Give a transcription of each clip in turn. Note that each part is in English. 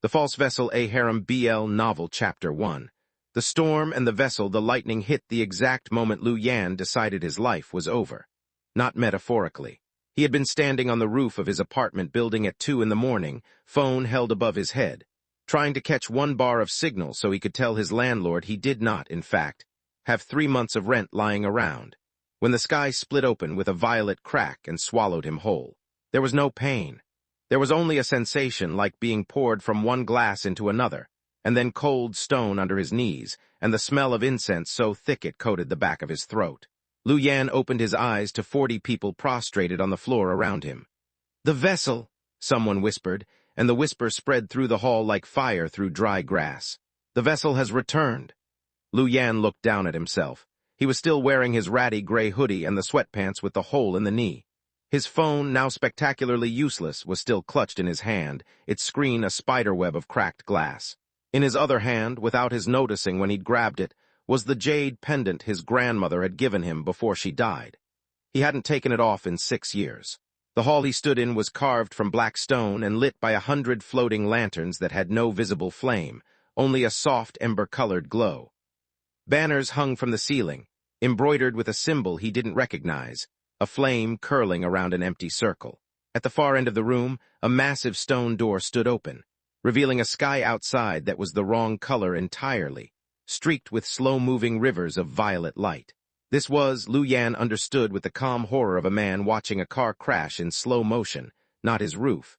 The False Vessel, a Harem BL Novel, Chapter 1. The storm and the vessel, the lightning hit the exact moment Lu Yan decided his life was over. Not metaphorically. He had been standing on the roof of his apartment building at 2 in the morning, phone held above his head, trying to catch one bar of signal so he could tell his landlord he did not, in fact, have 3 months of rent lying around, when the sky split open with a violent crack and swallowed him whole. There was no pain. There was only a sensation like being poured from one glass into another, and then cold stone under his knees, and the smell of incense so thick it coated the back of his throat. Lu Yan opened his eyes to 40 people prostrated on the floor around him. "The vessel," someone whispered, and the whisper spread through the hall like fire through dry grass. "The vessel has returned." Lu Yan looked down at himself. He was still wearing his ratty gray hoodie and the sweatpants with the hole in the knee. His phone, now spectacularly useless, was still clutched in his hand, its screen a spiderweb of cracked glass. In his other hand, without his noticing when he'd grabbed it, was the jade pendant his grandmother had given him before she died. He hadn't taken it off in 6 years. The hall he stood in was carved from black stone and lit by 100 floating lanterns that had no visible flame, only a soft ember-colored glow. Banners hung from the ceiling, embroidered with a symbol he didn't recognize, a flame curling around an empty circle. At the far end of the room, a massive stone door stood open, revealing a sky outside that was the wrong color entirely, streaked with slow-moving rivers of violet light. This was, Lu Yan understood with the calm horror of a man watching a car crash in slow motion, not his roof.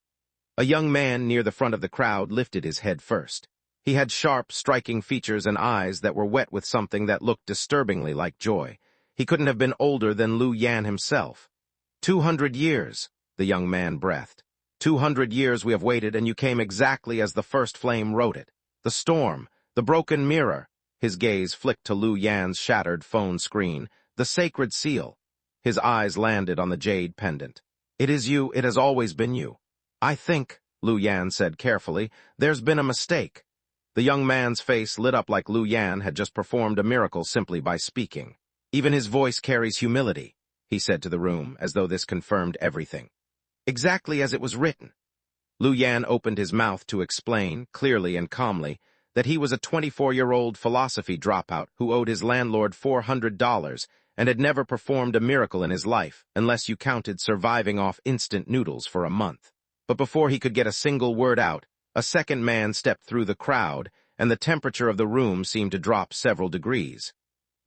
A young man near the front of the crowd lifted his head first. He had sharp, striking features and eyes that were wet with something that looked disturbingly like joy. He couldn't have been older than Lu Yan himself. 200 years, the young man breathed. 200 years we have waited, and you came exactly as the first flame wrote it. The storm, the broken mirror. His gaze flicked to Lu Yan's shattered phone screen. The sacred seal. His eyes landed on the jade pendant. "It is you, it has always been you." "I think," Lu Yan said carefully, "there's been a mistake." The young man's face lit up like Lu Yan had just performed a miracle simply by speaking. "Even his voice carries humility," he said to the room, as though this confirmed everything. "Exactly as it was written." Lu Yan opened his mouth to explain, clearly and calmly, that he was a 24-year-old philosophy dropout who owed his landlord $400 and had never performed a miracle in his life, unless you counted surviving off instant noodles for a month. But before he could get a single word out, a second man stepped through the crowd, and the temperature of the room seemed to drop several degrees.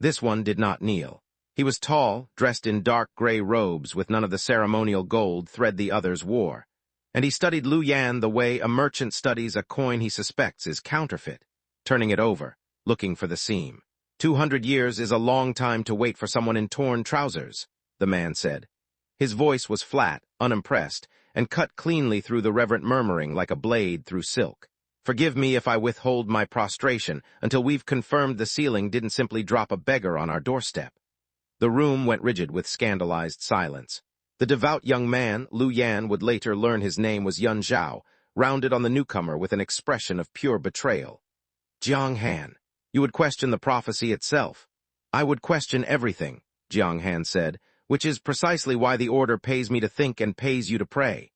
This one did not kneel. He was tall, dressed in dark gray robes with none of the ceremonial gold thread the others wore, and he studied Lu Yan the way a merchant studies a coin he suspects is counterfeit, turning it over, looking for the seam. 200 years is a long time to wait for someone in torn trousers, the man said. His voice was flat, unimpressed, and cut cleanly through the reverent murmuring like a blade through silk. "Forgive me if I withhold my prostration until we've confirmed the ceiling didn't simply drop a beggar on our doorstep." The room went rigid with scandalized silence. The devout young man, Lu Yan would later learn his name was Yun Zhao, rounded on the newcomer with an expression of pure betrayal. "Jiang Han, you would question the prophecy itself." "I would question everything," Jiang Han said, "which is precisely why the order pays me to think and pays you to pray."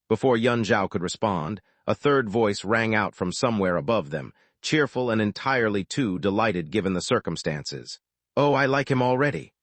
Before Yun Zhao could respond, a third voice rang out from somewhere above them, cheerful and entirely too delighted given the circumstances. "Oh, I like him already."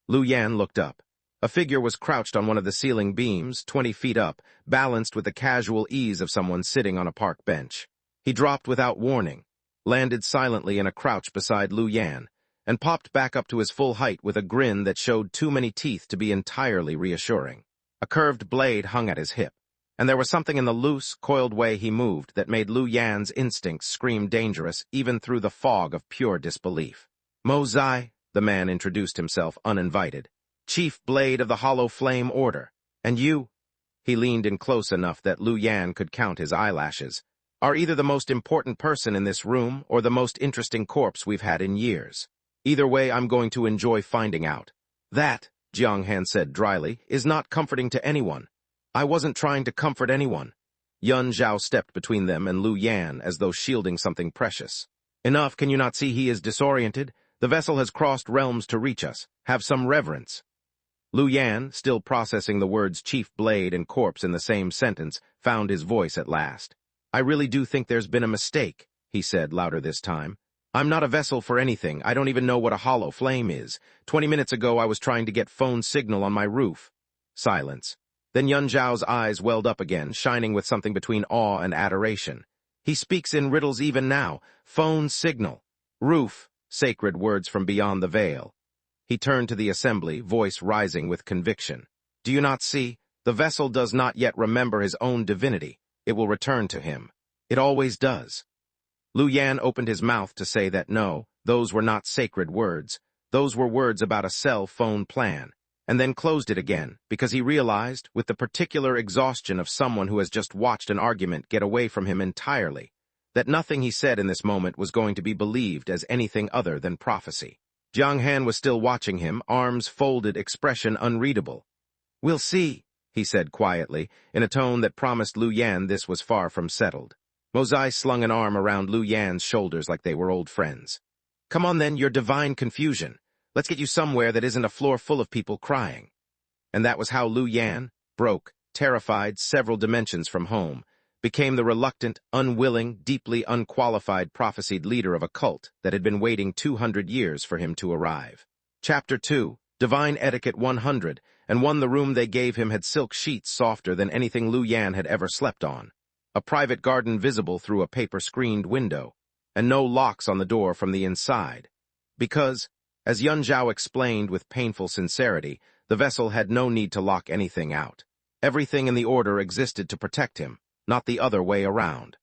Lu Yan looked up. A figure was crouched on one of the ceiling beams, 20 feet up, balanced with the casual ease of someone sitting on a park bench. He dropped without warning, landed silently in a crouch beside Lu Yan, and popped back up to his full height with a grin that showed too many teeth to be entirely reassuring. A curved blade hung at his hip, and there was something in the loose, coiled way he moved that made Lu Yan's instincts scream dangerous even through the fog of pure disbelief. "Mo Zai," the man introduced himself uninvited, "Chief Blade of the Hollow Flame Order. And you," he leaned in close enough that Lu Yan could count his eyelashes, "are either the most important person in this room or the most interesting corpse we've had in years. Either way, I'm going to enjoy finding out." "That," Jiang Han said dryly, "is not comforting to anyone." "I wasn't trying to comfort anyone." Yun Zhao stepped between them and Lu Yan as though shielding something precious. "Enough, can you not see he is disoriented? The vessel has crossed realms to reach us. Have some reverence." Lu Yan, still processing the words Chief Blade and corpse in the same sentence, found his voice at last. I really do think there's been a mistake, he said, louder this time. I'm not a vessel for anything. I don't even know what a hollow flame is. 20 minutes ago, I was trying to get phone signal on my roof. Silence. Then Yun Zhao's eyes welled up again, shining with something between awe and adoration. He speaks in riddles even now. Phone signal. Roof. Sacred words from beyond the veil. He turned to the assembly, voice rising with conviction. Do you not see? The vessel does not yet remember his own divinity. It will return to him. It always does. Lu Yan opened his mouth to say that no, those were not sacred words. Those were words about a cell phone plan, and then closed it again, because he realized, with the particular exhaustion of someone who has just watched an argument get away from him entirely, that nothing he said in this moment was going to be believed as anything other than prophecy. Jiang Han was still watching him, arms folded, expression unreadable. We'll see, he said quietly, in a tone that promised Lu Yan this was far from settled. Mozai slung an arm around Lu Yan's shoulders like they were old friends. Come on then, your divine confusion. Let's get you somewhere that isn't a floor full of people crying. And that was how Lu Yan, broke, terrified, several dimensions from home, became the reluctant, unwilling, deeply unqualified prophesied leader of a cult that had been waiting 200 years for him to arrive. Chapter 2, Divine Etiquette 100, and the room they gave him had silk sheets softer than anything Lu Yan had ever slept on. A private garden visible through a paper-screened window, and no locks on the door from the inside. Because, as Yun Zhao explained with painful sincerity, the vessel had no need to lock anything out. Everything in the order existed to protect him, not the other way around.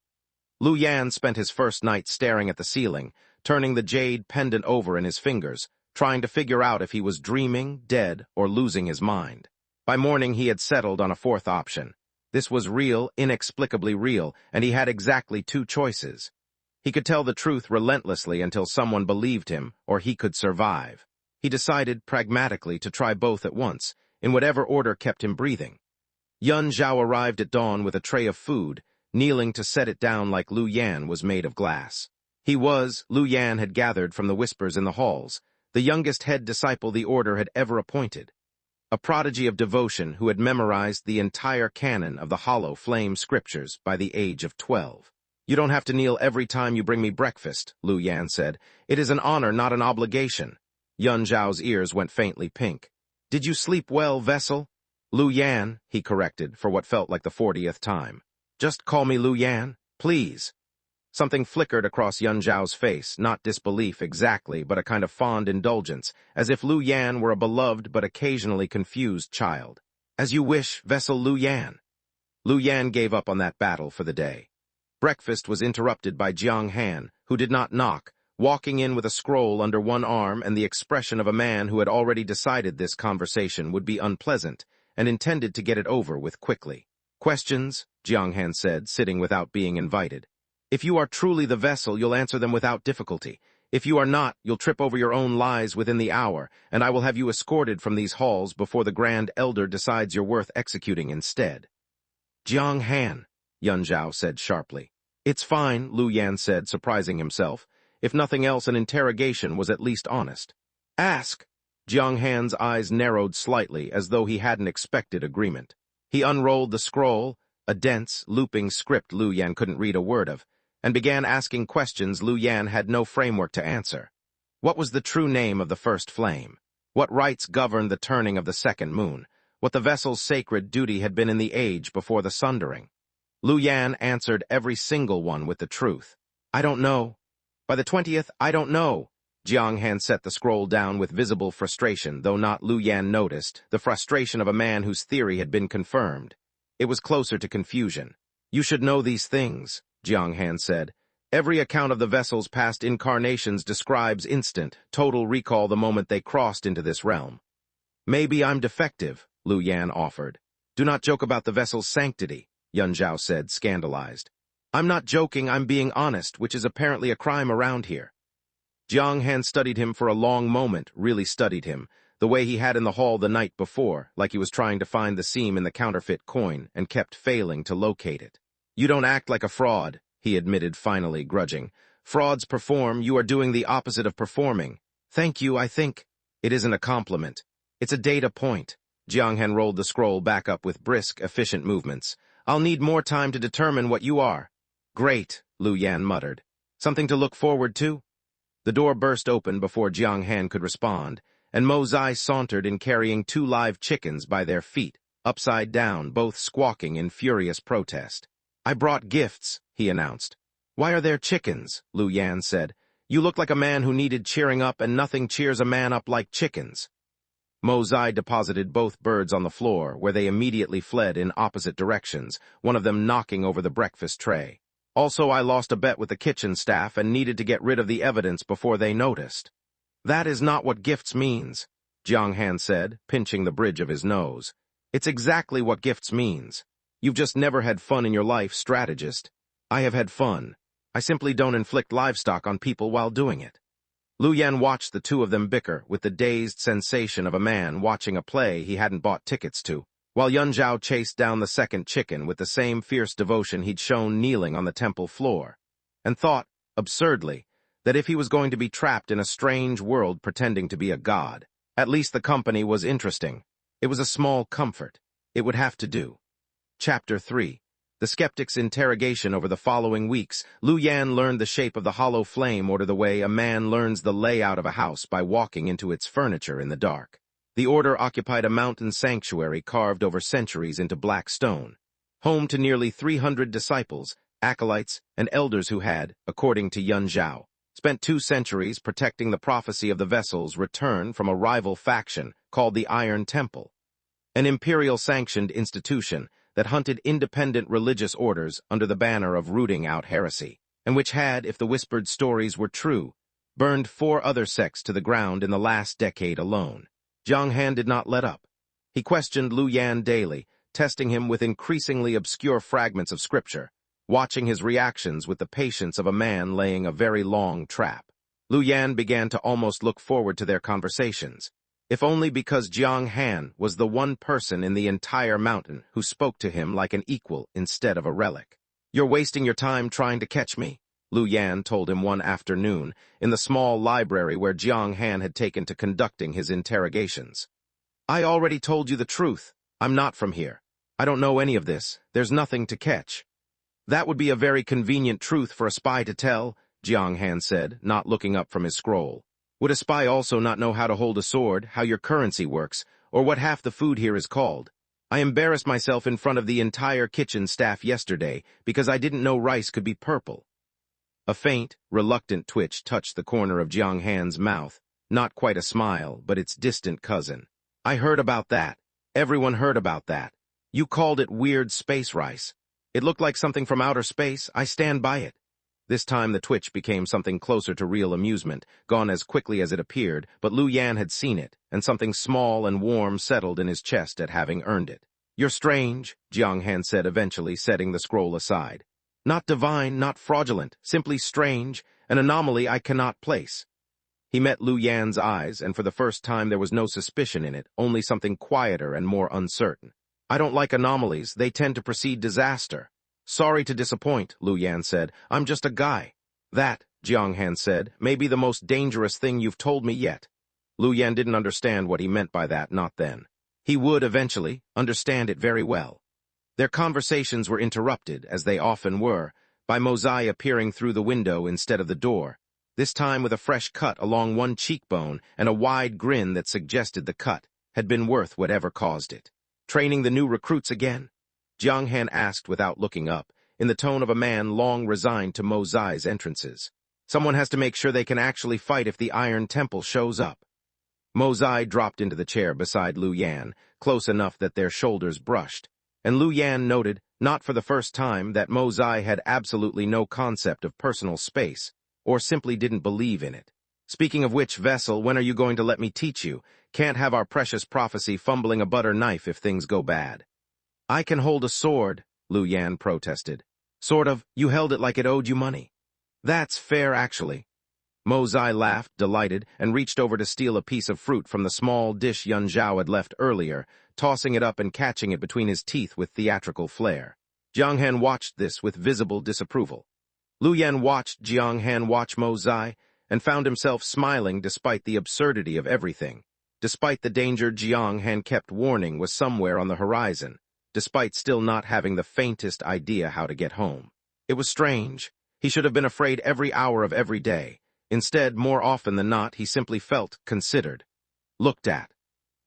Lu Yan spent his first night staring at the ceiling, turning the jade pendant over in his fingers, trying to figure out if he was dreaming, dead, or losing his mind. By morning he had settled on a fourth option. This was real, inexplicably real, and he had exactly two choices. He could tell the truth relentlessly until someone believed him, or he could survive. He decided, pragmatically, to try both at once, in whatever order kept him breathing. Yun Zhao arrived at dawn with a tray of food, kneeling to set it down like Lu Yan was made of glass. Lu Yan had gathered from the whispers in the halls, the youngest head disciple the order had ever appointed. A prodigy of devotion who had memorized the entire canon of the hollow flame scriptures by the age of 12. You don't have to kneel every time you bring me breakfast, Lu Yan said. It is an honor, not an obligation. Yun Zhao's ears went faintly pink. Did you sleep well, vessel? Lu Yan, he corrected for what felt like the 40th time. Just call me Lu Yan, please. Something flickered across Yun Zhao's face, not disbelief exactly, but a kind of fond indulgence, as if Lu Yan were a beloved but occasionally confused child. As you wish, vessel Lu Yan. Lu Yan gave up on that battle for the day. Breakfast was interrupted by Jiang Han, who did not knock, walking in with a scroll under one arm and the expression of a man who had already decided this conversation would be unpleasant and intended to get it over with quickly. Questions, Jiang Han said, sitting without being invited. If you are truly the vessel, you'll answer them without difficulty. If you are not, you'll trip over your own lies within the hour, and I will have you escorted from these halls before the Grand Elder decides you're worth executing instead. Jiang Han, Yun Zhao said sharply. It's fine, Lu Yan said, surprising himself. If nothing else, an interrogation was at least honest. Ask. Jiang Han's eyes narrowed slightly, as though he hadn't expected agreement. He unrolled the scroll, a dense, looping script Lu Yan couldn't read a word of, and began asking questions Lu Yan had no framework to answer. What was the true name of the first flame? What rights governed the turning of the second moon? What the vessel's sacred duty had been in the age before the sundering? Lu Yan answered every single one with the truth. I don't know. By the 20th, I don't know. Jiang Han set the scroll down with visible frustration, though not Lu Yan noticed, the frustration of a man whose theory had been confirmed. It was closer to confusion. You should know these things, Jiang Han said. Every account of the vessel's past incarnations describes instant, total recall the moment they crossed into this realm. Maybe I'm defective, Lu Yan offered. Do not joke about the vessel's sanctity, Yun Zhao said, scandalized. I'm not joking, I'm being honest, which is apparently a crime around here. Jiang Han studied him for a long moment, really studied him, the way he had in the hall the night before, like he was trying to find the seam in the counterfeit coin, and kept failing to locate it. You don't act like a fraud, he admitted finally, grudging. Frauds perform, you are doing the opposite of performing. Thank you, I think. It isn't a compliment. It's a data point. Jiang Han rolled the scroll back up with brisk, efficient movements. I'll need more time to determine what you are. Great, Lu Yan muttered. Something to look forward to? The door burst open before Jiang Han could respond, and Mo Zai sauntered in carrying 2 live chickens by their feet, upside down, both squawking in furious protest. I brought gifts, he announced. Why are there chickens? Lu Yan said. You look like a man who needed cheering up, and nothing cheers a man up like chickens. Mo Zai deposited both birds on the floor, where they immediately fled in opposite directions, one of them knocking over the breakfast tray. Also, I lost a bet with the kitchen staff and needed to get rid of the evidence before they noticed. That is not what gifts means, Jiang Han said, pinching the bridge of his nose. It's exactly what gifts means. You've just never had fun in your life, strategist. I have had fun. I simply don't inflict livestock on people while doing it. Lu Yan watched the 2 of them bicker with the dazed sensation of a man watching a play he hadn't bought tickets to, while Yun Zhao chased down the second chicken with the same fierce devotion he'd shown kneeling on the temple floor, and thought, absurdly, that if he was going to be trapped in a strange world pretending to be a god, at least the company was interesting. It was a small comfort. It would have to do. Chapter 3. The skeptic's interrogation. Over the following weeks, Lu Yan learned the shape of the hollow flame, or the way a man learns the layout of a house by walking into its furniture in the dark. The order occupied a mountain sanctuary carved over centuries into black stone, home to nearly 300 disciples, acolytes, and elders who had, according to Yun Zhao, spent 2 centuries protecting the prophecy of the vessel's return from a rival faction called the Iron Temple, an imperial-sanctioned institution that hunted independent religious orders under the banner of rooting out heresy, and which had, if the whispered stories were true, burned 4 other sects to the ground in the last decade alone. Jiang Han did not let up. He questioned Lu Yan daily, testing him with increasingly obscure fragments of scripture, watching his reactions with the patience of a man laying a very long trap. Lu Yan began to almost look forward to their conversations, if only because Jiang Han was the one person in the entire mountain who spoke to him like an equal instead of a relic. You're wasting your time trying to catch me, Lu Yan told him one afternoon in the small library where Jiang Han had taken to conducting his interrogations. I already told you the truth. I'm not from here. I don't know any of this. There's nothing to catch. That would be a very convenient truth for a spy to tell, Jiang Han said, not looking up from his scroll. Would a spy also not know how to hold a sword, how your currency works, or what half the food here is called? I embarrassed myself in front of the entire kitchen staff yesterday because I didn't know rice could be purple. A faint, reluctant twitch touched the corner of Jiang Han's mouth, not quite a smile, but its distant cousin. I heard about that. Everyone heard about that. You called it weird space rice. It looked like something from outer space. I stand by it. This time the twitch became something closer to real amusement, gone as quickly as it appeared, but Lu Yan had seen it, and something small and warm settled in his chest at having earned it. You're strange, Jiang Han said, eventually setting the scroll aside. Not divine, not fraudulent, simply strange, an anomaly I cannot place. He met Lu Yan's eyes, and for the first time there was no suspicion in it, only something quieter and more uncertain. I don't like anomalies. They tend to precede disaster. Sorry to disappoint, Lu Yan said. I'm just a guy. That, Jiang Han said, may be the most dangerous thing you've told me yet. Lu Yan didn't understand what he meant by that, not then. He would eventually understand it very well. Their conversations were interrupted, as they often were, by Mo Zai appearing through the window instead of the door, this time with a fresh cut along one cheekbone and a wide grin that suggested the cut had been worth whatever caused it. Training the new recruits again? Jiang Han asked without looking up, in the tone of a man long resigned to Mo Zai's entrances. Someone has to make sure they can actually fight if the Iron Temple shows up. Mo Zai dropped into the chair beside Lu Yan, close enough that their shoulders brushed, and Lu Yan noted, not for the first time, that Mo Zai had absolutely no concept of personal space, or simply didn't believe in it. Speaking of which, vessel, when are you going to let me teach you? Can't have our precious prophecy fumbling a butter knife if things go bad. I can hold a sword, Lu Yan protested. Sort of, you held it like it owed you money. That's fair, actually. Mo Zai laughed, delighted, and reached over to steal a piece of fruit from the small dish Yun Zhao had left earlier, tossing it up and catching it between his teeth with theatrical flair. Jiang Han watched this with visible disapproval. Lu Yan watched Jiang Han watch Mo Zai, and found himself smiling despite the absurdity of everything, despite the danger Jiang Han kept warning was somewhere on the horizon, despite still not having the faintest idea how to get home. It was strange. He should have been afraid every hour of every day. Instead, more often than not, he simply felt considered, looked at,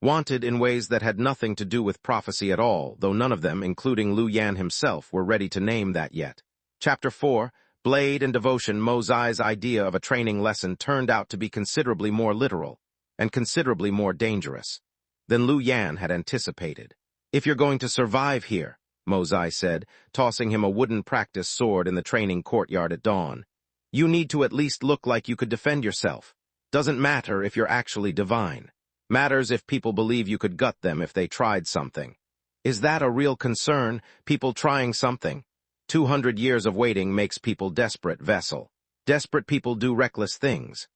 wanted in ways that had nothing to do with prophecy at all, though none of them, including Lu Yan himself, were ready to name that yet. Chapter 4, Blade and Devotion. Mozai's idea of a training lesson turned out to be considerably more literal, and considerably more dangerous than Lu Yan had anticipated. "If you're going to survive here," Mozai said, tossing him a wooden practice sword in the training courtyard at dawn, "you need to at least look like you could defend yourself. Doesn't matter if you're actually divine. Matters if people believe you could gut them if they tried something. Is that a real concern, people trying something? 200 years of waiting makes people desperate, vessel. Desperate people do reckless things."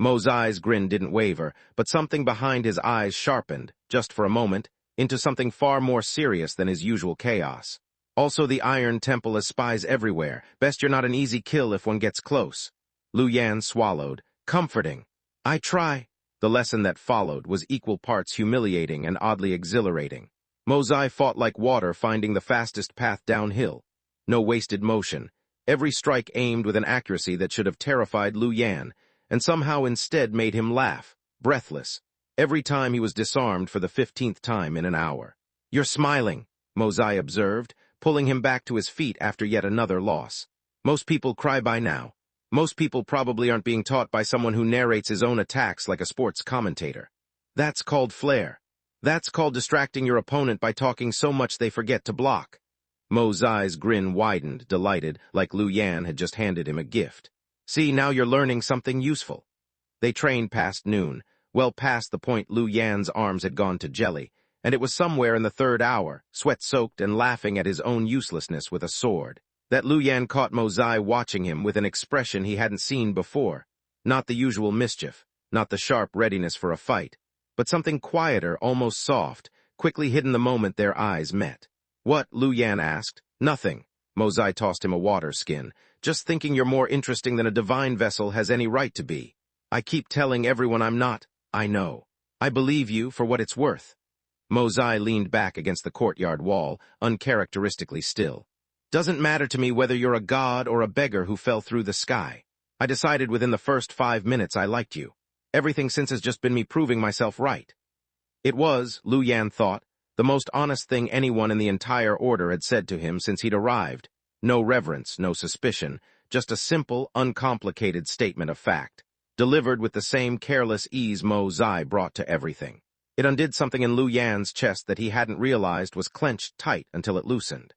Mozai's grin didn't waver, but something behind his eyes sharpened, just for a moment, into something far more serious than his usual chaos. "Also, the Iron Temple has spies everywhere. Best you're not an easy kill if one gets close." Lu Yan swallowed. "Comforting. I try." The lesson that followed was equal parts humiliating and oddly exhilarating. Mozai fought like water, finding the fastest path downhill. No wasted motion. Every strike aimed with an accuracy that should have terrified Lu Yan, and somehow instead made him laugh, breathless, every time he was disarmed for the 15th time in an hour. "You're smiling," Mozai observed, pulling him back to his feet after yet another loss. "Most people cry by now. Most people probably aren't being taught by someone who narrates his own attacks like a sports commentator. That's called flair. That's called distracting your opponent by talking so much they forget to block." Mozai's grin widened, delighted, like Lu Yan had just handed him a gift. "See, now you're learning something useful." They trained past noon, well past the point Lu Yan's arms had gone to jelly, and it was somewhere in the 3rd hour, sweat-soaked and laughing at his own uselessness with a sword, that Lu Yan caught Mozai watching him with an expression he hadn't seen before. Not the usual mischief, not the sharp readiness for a fight, but something quieter, almost soft, quickly hidden the moment their eyes met. "What?" Lu Yan asked. "Nothing." Mozai tossed him a water skin. "Just thinking you're more interesting than a divine vessel has any right to be. I keep telling everyone I'm not. I know. I believe you for what it's worth." Mozai leaned back against the courtyard wall, uncharacteristically still. "Doesn't matter to me whether you're a god or a beggar who fell through the sky. I decided within the first 5 minutes I liked you. Everything since has just been me proving myself right." It was, Lu Yan thought, the most honest thing anyone in the entire order had said to him since he'd arrived. No reverence, no suspicion, just a simple, uncomplicated statement of fact, delivered with the same careless ease Mozai brought to everything. It undid something in Lu Yan's chest that he hadn't realized was clenched tight until it loosened.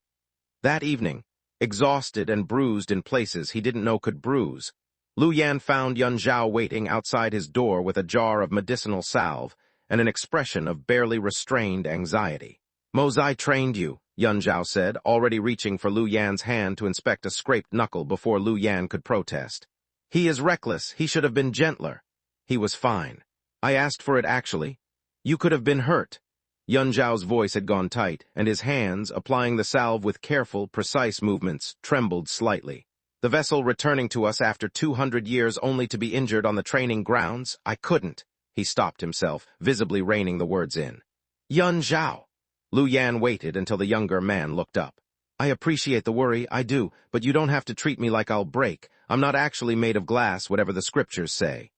That evening, exhausted and bruised in places he didn't know could bruise, Lu Yan found Yun Zhao waiting outside his door with a jar of medicinal salve and an expression of barely restrained anxiety. "Mozai trained you," Yun Zhao said, already reaching for Lu Yan's hand to inspect a scraped knuckle before Lu Yan could protest. "He is reckless. He should have been gentler." "He was fine. I asked for it actually. You could have been hurt." Yun Zhao's voice had gone tight, and his hands, applying the salve with careful, precise movements, trembled slightly. "The vessel returning to us after 200 years only to be injured on the training grounds? I couldn't." He stopped himself, visibly reining the words in. "Yun Zhao." Lu Yan waited until the younger man looked up. "I appreciate the worry, I do, but you don't have to treat me like I'll break. I'm not actually made of glass, whatever the scriptures say."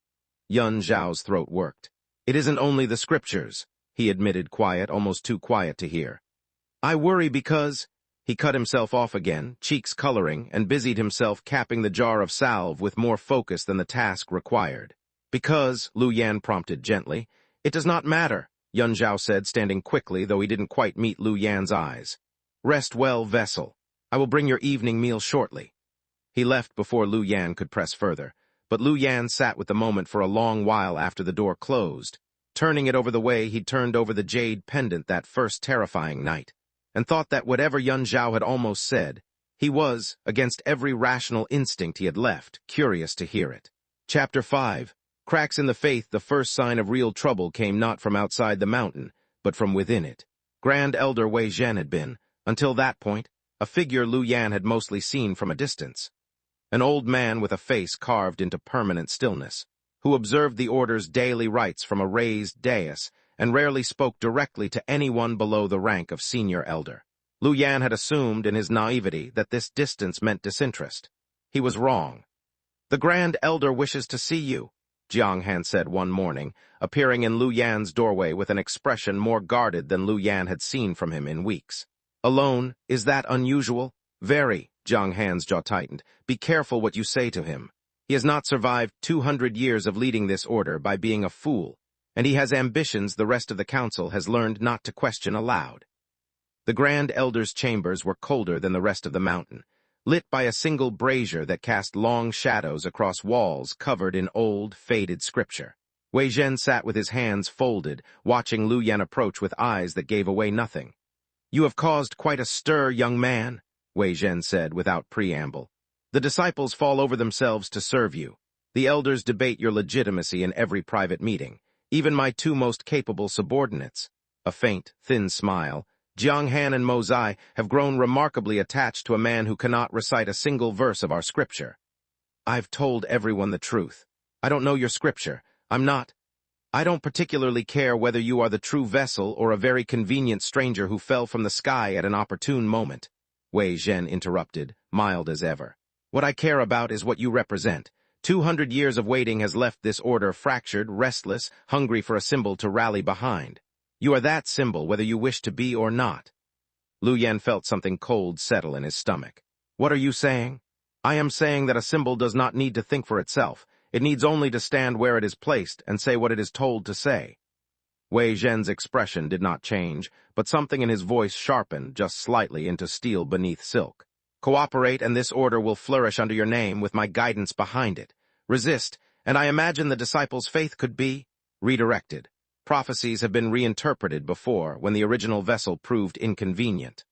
Yun Zhao's throat worked. "It isn't only the scriptures," he admitted, quiet, almost too quiet to hear. "I worry because—" He cut himself off again, cheeks coloring, and busied himself capping the jar of salve with more focus than the task required. "Because," Lu Yan prompted gently. "It does not matter," Yun Zhao said, standing quickly, though he didn't quite meet Lu Yan's eyes. "Rest well, vessel. I will bring your evening meal shortly." He left before Lu Yan could press further, but Lu Yan sat with the moment for a long while after the door closed, turning it over the way he'd turned over the jade pendant that first terrifying night, and thought that whatever Yun Zhao had almost said, he was, against every rational instinct he had left, curious to hear it. Chapter 5. Cracks in the faith. The first sign of real trouble came not from outside the mountain, but from within it. Grand Elder Wei Zhen had been, until that point, a figure Lu Yan had mostly seen from a distance. An old man with a face carved into permanent stillness, who observed the order's daily rites from a raised dais and rarely spoke directly to anyone below the rank of senior elder. Lu Yan had assumed in his naivety that this distance meant disinterest. He was wrong. "The Grand Elder wishes to see you," Jiang Han said one morning, appearing in Lu Yan's doorway with an expression more guarded than Lu Yan had seen from him in weeks. "Alone, is that unusual?" "Very," Jiang Han's jaw tightened. "Be careful what you say to him. He has not survived 200 years of leading this order by being a fool, and he has ambitions the rest of the council has learned not to question aloud." The Grand Elder's chambers were colder than the rest of the mountain, lit by a single brazier that cast long shadows across walls covered in old, faded scripture. Wei Zhen sat with his hands folded, watching Lu Yan approach with eyes that gave away nothing. "You have caused quite a stir, young man," Wei Zhen said without preamble. "The disciples fall over themselves to serve you. The elders debate your legitimacy in every private meeting, even my two most capable subordinates." A faint, thin smile. "Jiang Han and Mo Zai have grown remarkably attached to a man who cannot recite a single verse of our scripture." "I've told everyone the truth. I don't know your scripture. I don't particularly care whether you are the true vessel or a very convenient stranger who fell from the sky at an opportune moment," Wei Zhen interrupted, mild as ever. "What I care about is what you represent. 200 years of waiting has left this order fractured, restless, hungry for a symbol to rally behind. You are that symbol whether you wish to be or not." Lu Yan felt something cold settle in his stomach. "What are you saying?" "I am saying that a symbol does not need to think for itself. It needs only to stand where it is placed and say what it is told to say." Wei Zhen's expression did not change, but something in his voice sharpened just slightly into steel beneath silk. "Cooperate, and this order will flourish under your name with my guidance behind it. Resist, and I imagine the disciples' faith could be redirected. Prophecies have been reinterpreted before when the original vessel proved inconvenient."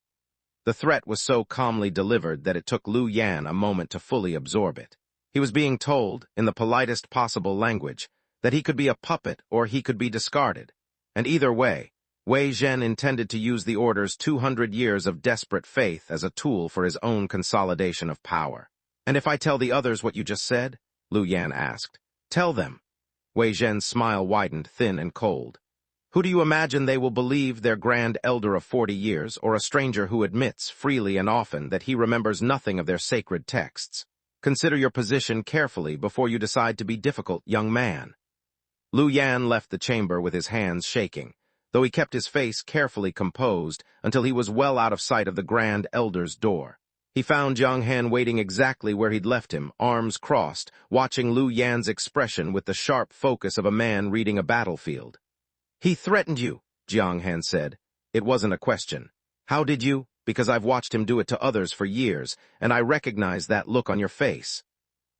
The threat was so calmly delivered that it took Lu Yan a moment to fully absorb it. He was being told, in the politest possible language, that he could be a puppet or he could be discarded. And either way, Wei Zhen intended to use the order's 200 years of desperate faith as a tool for his own consolidation of power. "And if I tell the others what you just said?" Lu Yan asked. "Tell them." Wei Zhen's smile widened, thin and cold. "Who do you imagine they will believe, their Grand Elder of 40 years, or a stranger who admits, freely and often, that he remembers nothing of their sacred texts? Consider your position carefully before you decide to be difficult, young man." Lu Yan left the chamber with his hands shaking, though he kept his face carefully composed until he was well out of sight of the Grand Elder's door. He found Jiang Han waiting exactly where he'd left him, arms crossed, watching Lu Yan's expression with the sharp focus of a man reading a battlefield. "He threatened you," Jiang Han said. "It wasn't a question. How did you? Because I've watched him do it to others for years, and I recognize that look on your face."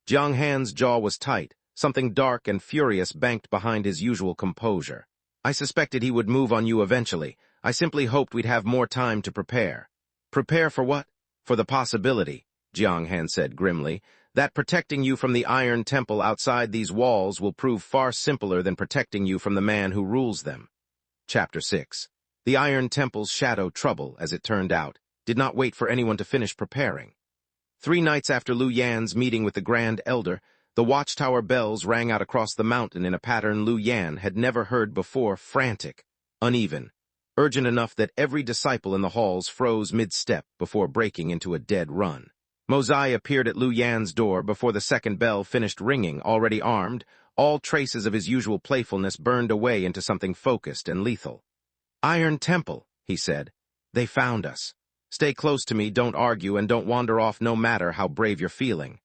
Jiang Han's jaw was tight, something dark and furious banked behind his usual composure. "I suspected he would move on you eventually. I simply hoped we'd have more time to prepare." "Prepare for what?" "For the possibility," Jiang Han said grimly, "that protecting you from the Iron Temple outside these walls will prove far simpler than protecting you from the man who rules them." Chapter 6. The Iron Temple's shadow trouble, as it turned out, did not wait for anyone to finish preparing. 3 nights after Lu Yan's meeting with the Grand Elder, the watchtower bells rang out across the mountain in a pattern Lu Yan had never heard before, frantic, uneven, urgent enough that every disciple in the halls froze mid-step before breaking into a dead run. Mo Zai appeared at Lu Yan's door before the second bell finished ringing, already armed, all traces of his usual playfulness burned away into something focused and lethal. "Iron Temple," he said. "They found us. Stay close to me, don't argue, and don't wander off no matter how brave you're feeling."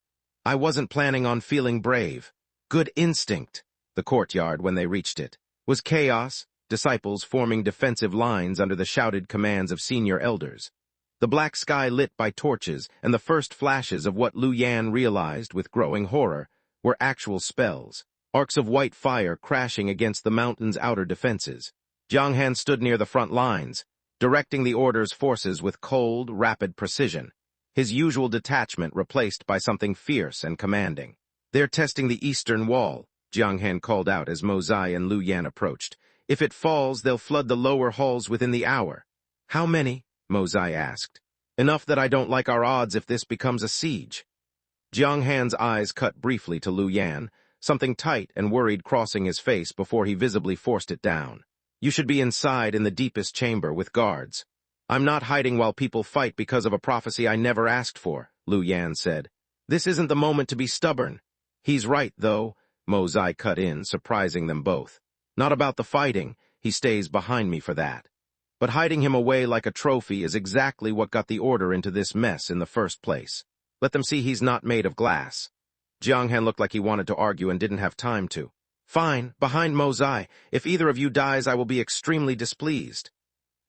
"I wasn't planning on feeling brave." "Good instinct." The courtyard, when they reached it, was chaos, disciples forming defensive lines under the shouted commands of senior elders. The black sky lit by torches, and the first flashes of what Lu Yan realized with growing horror were actual spells, arcs of white fire crashing against the mountain's outer defenses. Jiang Han stood near the front lines, directing the order's forces with cold, rapid precision, his usual detachment replaced by something fierce and commanding. "They're testing the eastern wall," Jiang Han called out as Mo Zai and Lu Yan approached. "If it falls, they'll flood the lower halls within the hour." "How many?" Mo Zai asked. "Enough that I don't like our odds if this becomes a siege." Jiang Han's eyes cut briefly to Lu Yan, something tight and worried crossing his face before he visibly forced it down. "You should be inside in the deepest chamber with guards." I'm not hiding while people fight because of a prophecy I never asked for, Lu Yan said. This isn't the moment to be stubborn. He's right, though, Mo Zai cut in, surprising them both. Not about the fighting, he stays behind me for that. But hiding him away like a trophy is exactly what got the order into this mess in the first place. Let them see he's not made of glass. Jiang Han looked like he wanted to argue and didn't have time to. Fine, behind Mo Zai. If either of you dies, I will be extremely displeased.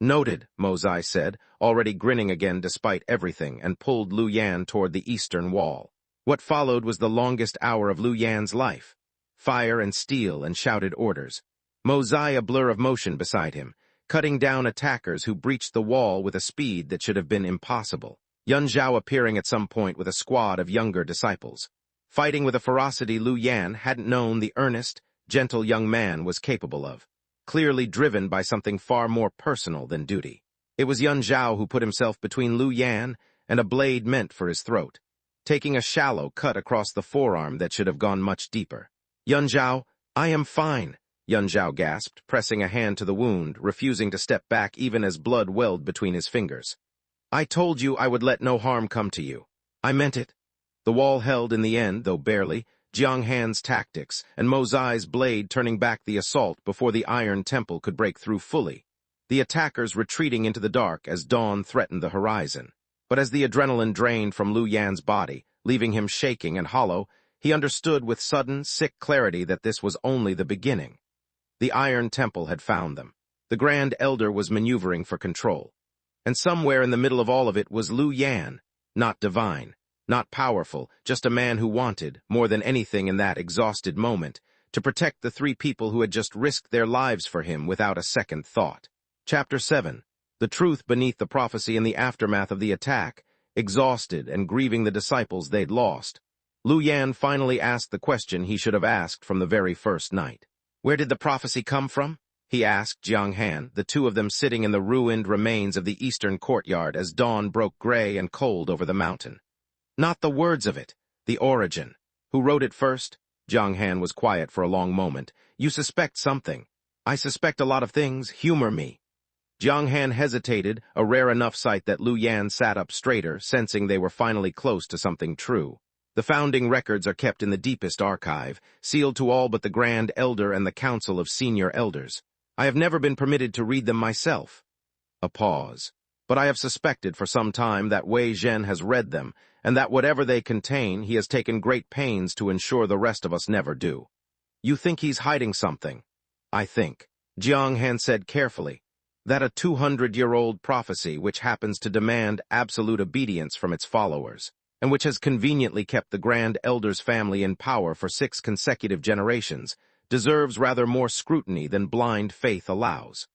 Noted, Mo Zai said, already grinning again despite everything, and pulled Lu Yan toward the eastern wall. What followed was the longest hour of Lu Yan's life. Fire and steel and shouted orders. Mo Zai a blur of motion beside him, cutting down attackers who breached the wall with a speed that should have been impossible. Yun Zhao appearing at some point with a squad of younger disciples. Fighting with a ferocity Lu Yan hadn't known the earnest, gentle young man was capable of. Clearly driven by something far more personal than duty. It was Yun Zhao who put himself between Lu Yan and a blade meant for his throat, taking a shallow cut across the forearm that should have gone much deeper. Yun Zhao, I am fine, Yun Zhao gasped, pressing a hand to the wound, refusing to step back even as blood welled between his fingers. I told you I would let no harm come to you. I meant it. The wall held in the end, though barely, Jiang Han's tactics, and Mo Zai's blade turning back the assault before the Iron Temple could break through fully, the attackers retreating into the dark as dawn threatened the horizon. But as the adrenaline drained from Lu Yan's body, leaving him shaking and hollow, he understood with sudden, sick clarity that this was only the beginning. The Iron Temple had found them. The Grand Elder was maneuvering for control. And somewhere in the middle of all of it was Lu Yan, not divine. Not powerful, just a man who wanted, more than anything in that exhausted moment, to protect the three people who had just risked their lives for him without a second thought. Chapter 7. The truth beneath the prophecy in the aftermath of the attack, exhausted and grieving the disciples they'd lost. Lu Yan finally asked the question he should have asked from the very first night. Where did the prophecy come from? He asked Jiang Han, the two of them sitting in the ruined remains of the eastern courtyard as dawn broke gray and cold over the mountain. Not the words of it, the origin. Who wrote it first? Jiang Han was quiet for a long moment. You suspect something. I suspect a lot of things. Humor me. Jiang Han hesitated, a rare enough sight that Lu Yan sat up straighter, sensing they were finally close to something true. The founding records are kept in the deepest archive, sealed to all but the Grand Elder and the Council of Senior Elders. I have never been permitted to read them myself. A pause. But I have suspected for some time that Wei Zhen has read them, and that whatever they contain, he has taken great pains to ensure the rest of us never do. You think he's hiding something? I think, Jiang Han said carefully, that a 200-year-old prophecy which happens to demand absolute obedience from its followers, and which has conveniently kept the Grand Elder's family in power for 6 consecutive generations, deserves rather more scrutiny than blind faith allows.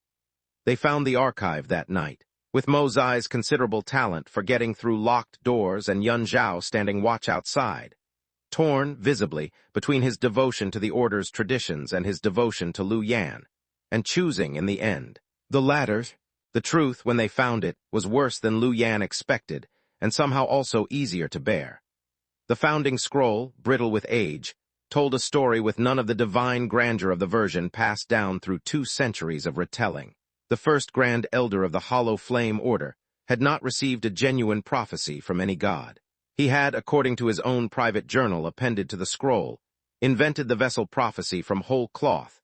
They found the archive that night, with Mo Zai's considerable talent for getting through locked doors and Yun Zhao standing watch outside, torn, visibly, between his devotion to the Order's traditions and his devotion to Lu Yan, and choosing in the end. The latter, the truth, when they found it, was worse than Lu Yan expected, and somehow also easier to bear. The founding scroll, brittle with age, told a story with none of the divine grandeur of the version passed down through 2 centuries of retelling. The first Grand Elder of the Hollow Flame Order had not received a genuine prophecy from any god. He had, according to his own private journal appended to the scroll, invented the vessel prophecy from whole cloth,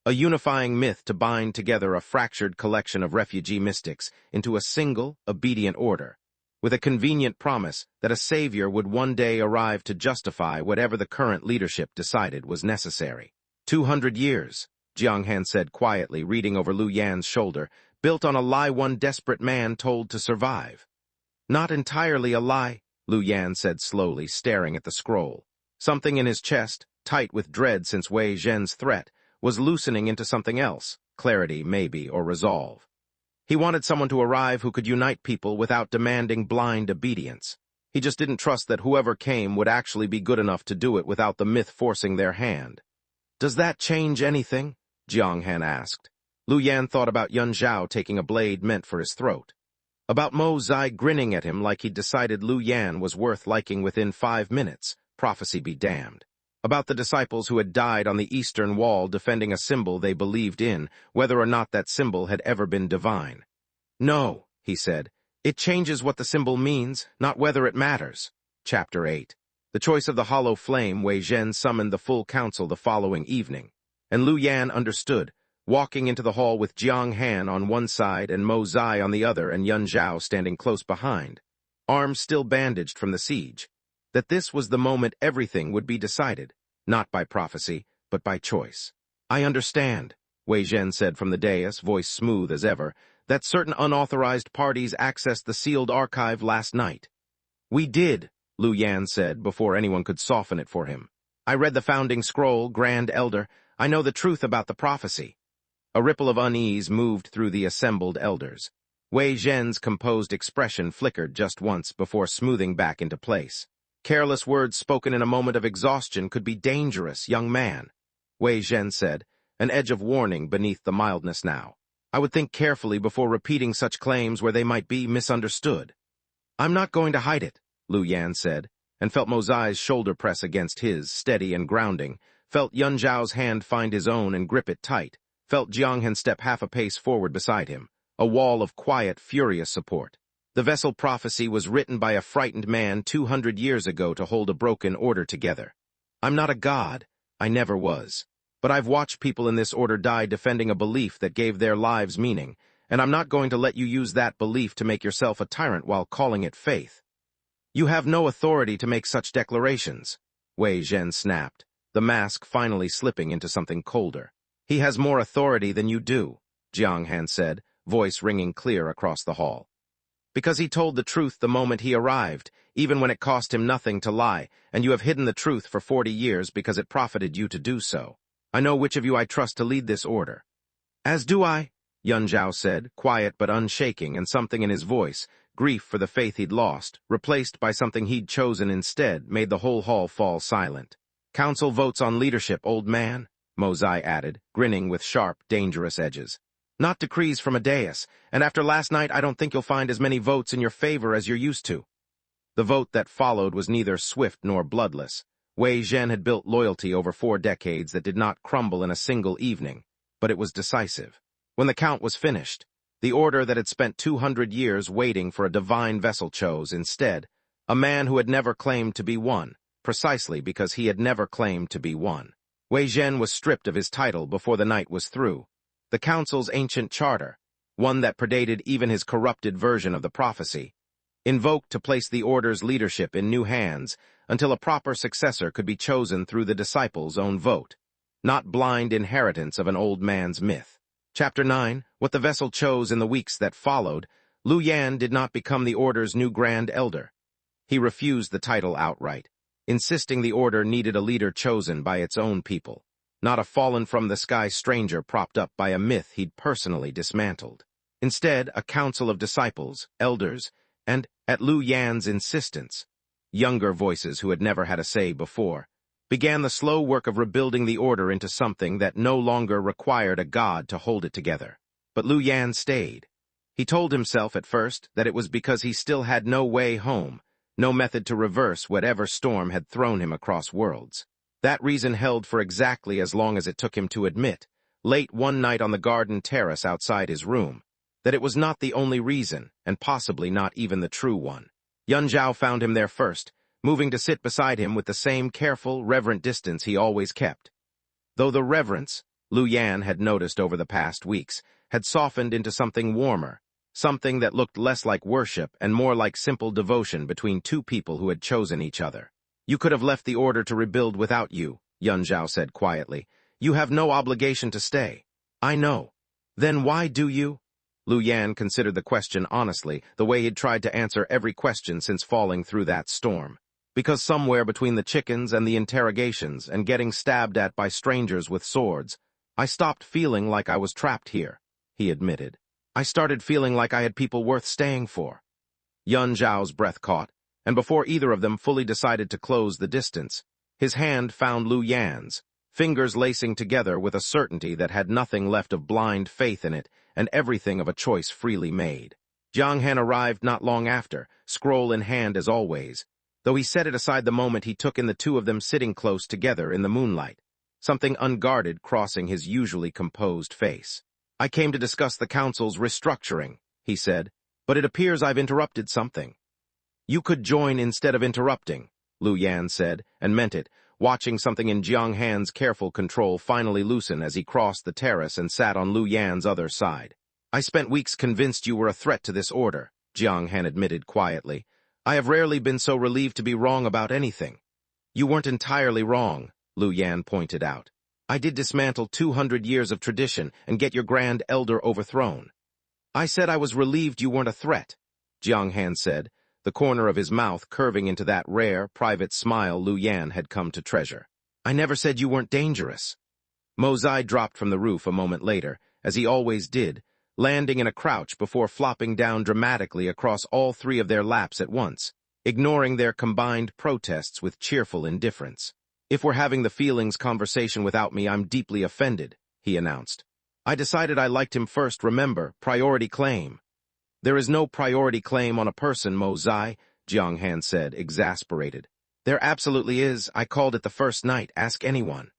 a unifying myth to bind together a fractured collection of refugee mystics into a single, obedient order, with a convenient promise that a savior would one day arrive to justify whatever the current leadership decided was necessary. 200 years. Jiang Han said quietly, reading over Lu Yan's shoulder, built on a lie one desperate man told to survive. Not entirely a lie, Lu Yan said slowly, staring at the scroll. Something in his chest, tight with dread since Wei Zhen's threat, was loosening into something else, clarity maybe, or resolve. He wanted someone to arrive who could unite people without demanding blind obedience. He just didn't trust that whoever came would actually be good enough to do it without the myth forcing their hand. Does that change anything? Jiang Han asked. Lu Yan thought about Yun Zhao taking a blade meant for his throat. About Mo Zai grinning at him like he'd decided Lu Yan was worth liking within 5 minutes, prophecy be damned. About the disciples who had died on the eastern wall defending a symbol they believed in, whether or not that symbol had ever been divine. No, he said. It changes what the symbol means, not whether it matters. Chapter 8. The choice of the hollow flame, Wei Zhen summoned the full council the following evening, and Lu Yan understood, walking into the hall with Jiang Han on one side and Mo Zai on the other and Yun Zhao standing close behind, arms still bandaged from the siege, that this was the moment everything would be decided, not by prophecy, but by choice. I understand, Wei Zhen said from the dais, voice smooth as ever, that certain unauthorized parties accessed the sealed archive last night. We did, Lu Yan said, before anyone could soften it for him. I read the founding scroll, Grand Elder. I know the truth about the prophecy. A ripple of unease moved through the assembled elders. Wei Zhen's composed expression flickered just once before smoothing back into place. Careless words spoken in a moment of exhaustion could be dangerous, young man, Wei Zhen said, an edge of warning beneath the mildness now. I would think carefully before repeating such claims where they might be misunderstood. I'm not going to hide it, Lu Yan said, and felt Mo Zai's shoulder press against his, steady and grounding, felt Yun Zhao's hand find his own and grip it tight, felt Jiang Han step half a pace forward beside him, a wall of quiet, furious support. The vessel prophecy was written by a frightened man 200 years ago to hold a broken order together. I'm not a god, I never was. But I've watched people in this order die defending a belief that gave their lives meaning, and I'm not going to let you use that belief to make yourself a tyrant while calling it faith. You have no authority to make such declarations, Wei Zhen snapped, the mask finally slipping into something colder. He has more authority than you do, Jiang Han said, voice ringing clear across the hall. Because he told the truth the moment he arrived, even when it cost him nothing to lie, and you have hidden the truth for 40 years because it profited you to do so. I know which of you I trust to lead this order. As do I, Yun Zhao said, quiet but unshaking, and something in his voice, grief for the faith he'd lost, replaced by something he'd chosen instead, made the whole hall fall silent. Council votes on leadership, old man, Mo Zai added, grinning with sharp, dangerous edges. Not decrees from a dais, and after last night I don't think you'll find as many votes in your favor as you're used to. The vote that followed was neither swift nor bloodless. Wei Zhen had built loyalty over 4 decades that did not crumble in a single evening, but it was decisive. When the count was finished, the order that had spent 200 years waiting for a divine vessel chose, instead, a man who had never claimed to be one, precisely because he had never claimed to be one. Wei Zhen was stripped of his title before the night was through. The council's ancient charter, one that predated even his corrupted version of the prophecy, invoked to place the order's leadership in new hands until a proper successor could be chosen through the disciples' own vote, not blind inheritance of an old man's myth. Chapter 9, what the vessel chose in the weeks that followed, Lu Yan did not become the order's new Grand Elder. He refused the title outright, insisting the order needed a leader chosen by its own people, not a fallen-from-the-sky stranger propped up by a myth he'd personally dismantled. Instead, a council of disciples, elders, and, at Lu Yan's insistence, younger voices who had never had a say before, began the slow work of rebuilding the order into something that no longer required a god to hold it together. But Lu Yan stayed. He told himself at first that it was because he still had no way home, no method to reverse whatever storm had thrown him across worlds. That reason held for exactly as long as it took him to admit, late one night on the garden terrace outside his room, that it was not the only reason, and possibly not even the true one. Yun Zhao found him there first, moving to sit beside him with the same careful, reverent distance he always kept. Though the reverence, Lu Yan had noticed over the past weeks, had softened into something warmer, something that looked less like worship and more like simple devotion between two people who had chosen each other. You could have left the order to rebuild without you, Yun Zhao said quietly. You have no obligation to stay. I know. Then why do you? Lu Yan considered the question honestly, the way he'd tried to answer every question since falling through that storm. Because somewhere between the chickens and the interrogations and getting stabbed at by strangers with swords, I stopped feeling like I was trapped here, he admitted. I started feeling like I had people worth staying for. Yun Zhao's breath caught, and before either of them fully decided to close the distance, his hand found Lu Yan's, fingers lacing together with a certainty that had nothing left of blind faith in it and everything of a choice freely made. Jiang Han arrived not long after, scroll in hand as always, though he set it aside the moment he took in the two of them sitting close together in the moonlight, something unguarded crossing his usually composed face. I came to discuss the council's restructuring, he said, But it appears I've interrupted something. You could join instead of interrupting, Lu Yan said, and meant it, watching something in Jiang Han's careful control finally loosen as he crossed the terrace and sat on Lu Yan's other side. I spent weeks convinced you were a threat to this order, Jiang Han admitted quietly. I have rarely been so relieved to be wrong about anything. You weren't entirely wrong, Lu Yan pointed out. I did dismantle 200 years of tradition and get your grand elder overthrown. I said I was relieved you weren't a threat, Jiang Han said, the corner of his mouth curving into that rare, private smile Lu Yan had come to treasure. I never said you weren't dangerous. Mo Zai dropped from the roof a moment later, as he always did, landing in a crouch before flopping down dramatically across all three of their laps at once, ignoring their combined protests with cheerful indifference. If we're having the feelings conversation without me, I'm deeply offended, he announced. I decided I liked him first, remember, priority claim. There is no priority claim on a person, Mo Zai, Jiang Han said, exasperated. There absolutely is. I called it the first night. Ask anyone.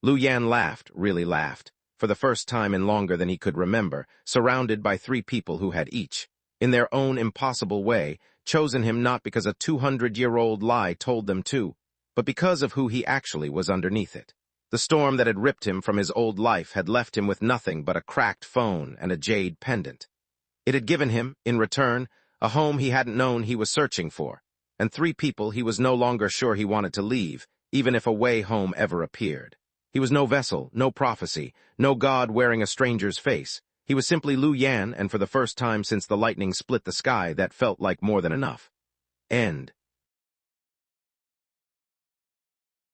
Lu Yan laughed, really laughed, for the first time in longer than he could remember, surrounded by three people who had each, in their own impossible way, chosen him not because a 200-year-old lie told them to, but because of who he actually was underneath it. The storm that had ripped him from his old life had left him with nothing but a cracked phone and a jade pendant. It had given him, in return, a home he hadn't known he was searching for, and three people he was no longer sure he wanted to leave, even if a way home ever appeared. He was no vessel, no prophecy, no god wearing a stranger's face. He was simply Lu Yan, and for the first time since the lightning split the sky, that felt like more than enough. End.